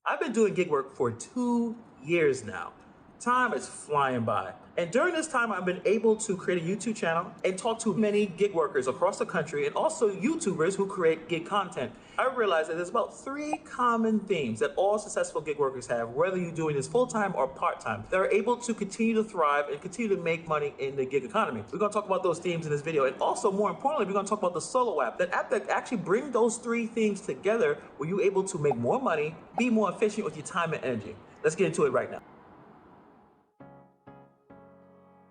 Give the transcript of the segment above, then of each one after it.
I've been doing gig work for 2 years now. Time is flying by. And during this time, I've been able to create a YouTube channel and talk to many gig workers across the country and also YouTubers who create gig content. I realized that there's about 3 common themes that all successful gig workers have, whether you're doing this full-time or part-time. They're able to continue to thrive and continue to make money in the gig economy. We're gonna talk about those themes in this video. And also, more importantly, we're gonna talk about the Solo app, that app that actually brings those 3 things together where you're able to make more money, be more efficient with your time and energy. Let's get into it right now.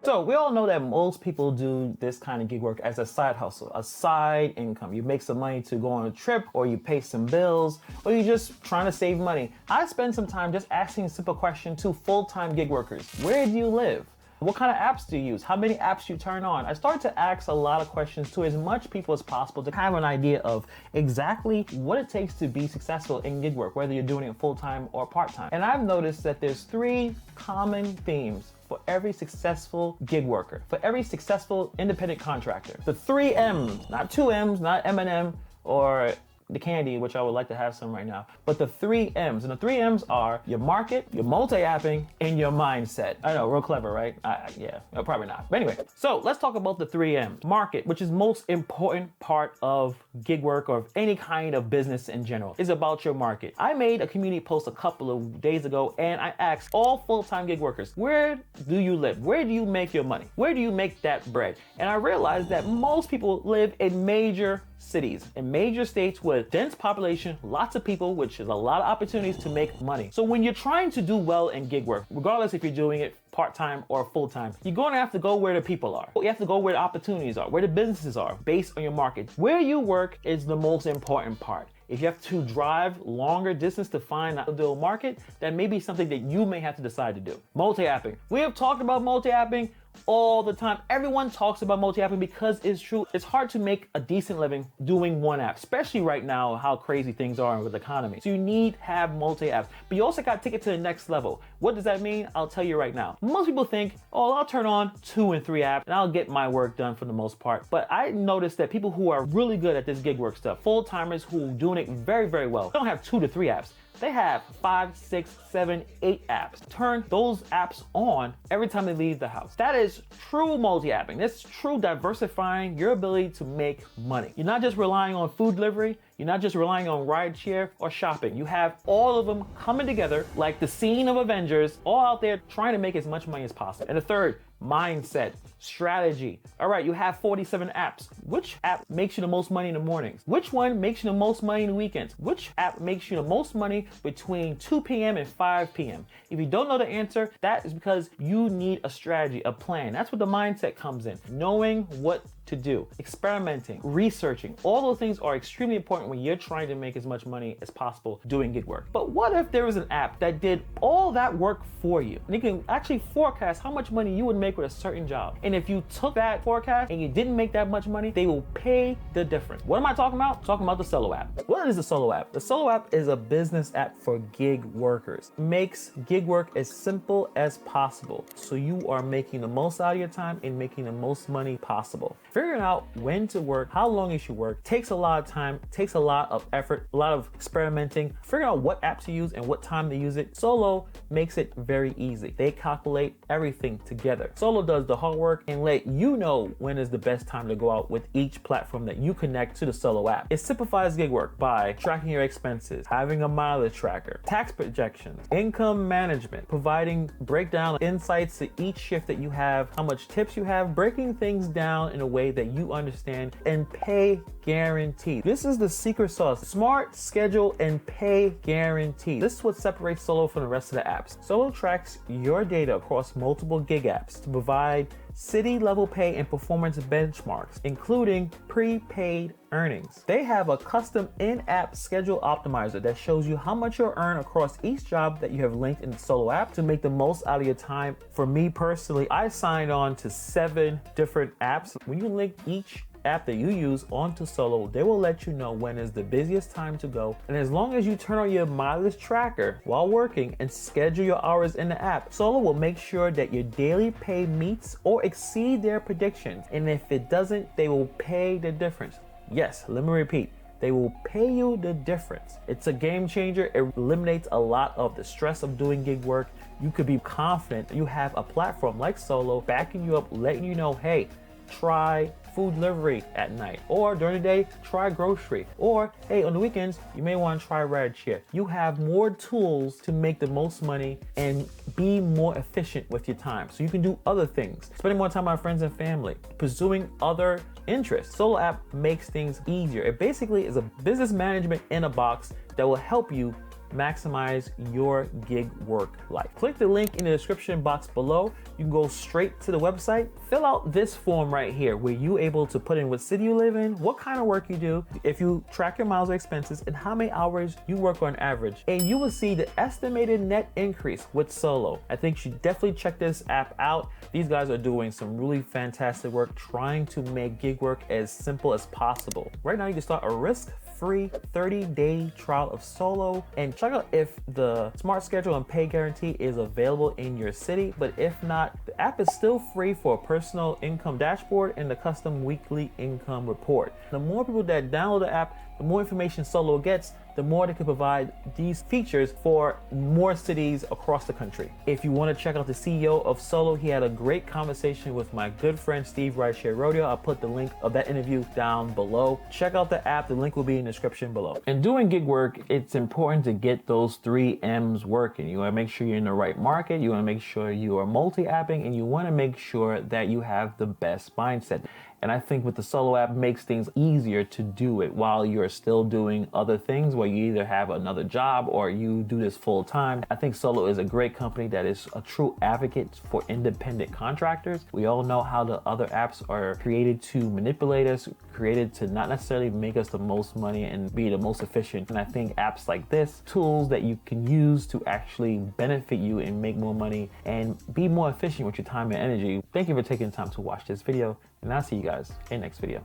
So we all know that most people do this kind of gig work as a side hustle, a side income. You make some money to go on a trip, or you pay some bills, or you're just trying to save money. I spend some time just asking a simple question to full-time gig workers. Where do you live? What kind of apps do you use? How many apps you turn on? I started to ask a lot of questions to as much people as possible to have an idea of exactly what it takes to be successful in gig work, whether you're doing it full-time or part-time. And I've noticed that there's 3 common themes for every successful gig worker, for every successful independent contractor. The 3 M's, not 2 M's, not M&M or the candy, which I would like to have some right now, but the 3 M's. And the 3 M's are your market, your multi-apping, and your mindset. I know, real clever, right? Yeah, probably not. But anyway, so let's talk about the 3 M's. Market, which is most important part of gig work or of any kind of business in general, is about your market. I made a community post a couple of days ago and I asked all full-time gig workers, where do you live? Where do you make your money? Where do you make that bread? And I realized that most people live in major cities, in major states with dense population, lots of people, which is a lot of opportunities to make money. So when you're trying to do well in gig work, regardless if you're doing it part-time or full-time, you're going to have to go where the people are. You have to go where the opportunities are, where the businesses are, based on your market. Where you work is the most important part. If you have to drive longer distance to find an ideal market, that may be something that you may have to decide to do. Multi-apping. We have talked about multi-apping all the time. Everyone talks about multi-apping because it's true. It's hard to make a decent living doing one app, especially right now, how crazy things are with the economy. So you need to have multi-apps, but you also got to take it to the next level. What does that mean? I'll tell you right now. Most people think, oh, I'll turn on 2 and 3 apps and I'll get my work done for the most part. But I noticed that people who are really good at this gig work stuff, full-timers who are doing it very, very well, don't have 2 to 3 apps. They have 5, 6, 7, 8 apps. Turn those apps on every time they leave the house. That is true multi-apping. That's true diversifying your ability to make money. You're not just relying on food delivery. You're not just relying on rideshare or shopping. You have all of them coming together like the scene of Avengers, all out there trying to make as much money as possible. And the third, mindset, strategy. All right, you have 47 apps. Which app makes you the most money in the mornings? Which one makes you the most money in the weekends? Which app makes you the most money between 2 p.m. and 5 p.m.? If you don't know the answer, that is because you need a strategy, a plan. That's what the mindset comes in. Knowing what to do, experimenting, researching, all those things are extremely important when you're trying to make as much money as possible doing gig work. But what if there was an app that did all that work for you? And you can actually forecast how much money you would make with a certain job. And if you took that forecast and you didn't make that much money, they will pay the difference. What am I talking about? I'm talking about the Solo app. What is the Solo app? The Solo app is a business app for gig workers. It makes gig work as simple as possible, so you are making the most out of your time and making the most money possible. Figuring out when to work, how long you should work, takes a lot of time, takes a lot of effort, a lot of experimenting, figuring out what apps to use and what time to use it. Solo makes it very easy. They calculate everything together. Solo does the hard work and let you know when is the best time to go out with each platform that you connect to the Solo app. It simplifies gig work by tracking your expenses, having a mileage tracker, tax projections, income management, providing breakdown insights to each shift that you have, how much tips you have, breaking things down in a way that you understand, and pay guarantee. This is the secret sauce. Smart, schedule, and pay guarantee. This is what separates Solo from the rest of the apps. Solo tracks your data across multiple gig apps to provide city level pay and performance benchmarks, including prepaid earnings. They have a custom in-app schedule optimizer that shows you how much you'll earn across each job that you have linked in the Solo app to make the most out of your time. For me personally, I signed on to 7 different apps. When you link each app that you use onto Solo, they will let you know when is the busiest time to go. And as long as you turn on your mileage tracker while working and schedule your hours in the app, Solo will make sure that your daily pay meets or exceed their predictions. And if it doesn't, they will pay the difference. Yes, let me repeat. They will pay you the difference. It's a game changer. It eliminates a lot of the stress of doing gig work. You could be confident you have a platform like Solo backing you up, letting you know, hey, try food delivery at night, or during the day, try grocery, or hey, on the weekends, you may want to try rideshare. You have more tools to make the most money and be more efficient with your time. So you can do other things, spending more time with friends and family, pursuing other interests. Solo app makes things easier. It basically is a business management in a box that will help you maximize your gig work life. Click the link in the description box below. You can go straight to the website, fill out this form right here where you're able to put in what city you live in, what kind of work you do, if you track your miles or expenses, and how many hours you work on average. And you will see the estimated net increase with Solo. I think you should definitely check this app out. These guys are doing some really fantastic work trying to make gig work as simple as possible. Right now you can start a risk-free 30-day trial of Solo and check out if the smart schedule and pay guarantee is available in your city. But if not, the app is still free for a personal income dashboard and the custom weekly income report. The more people that download the app, the more information Solo gets, the more they can provide these features for more cities across the country. If you want to check out the CEO of Solo, he had a great conversation with my good friend Steve Rideshare Rodeo. I'll put the link of that interview down below. Check out the app. The link will be in the description below. In doing gig work, it's important to get those 3 M's working. You want to make sure you're in the right market. You want to make sure you are multi-apping, and you want to make sure that you have the best mindset. And I think with the Solo app makes things easier to do it while you're still doing other things where you either have another job or you do this full time. I think Solo is a great company that is a true advocate for independent contractors. We all know how the other apps are created to manipulate us, created to not necessarily make us the most money and be the most efficient. And I think apps like this, tools that you can use to actually benefit you and make more money and be more efficient with your time and energy. Thank you for taking the time to watch this video, and I'll see you guys in the next video.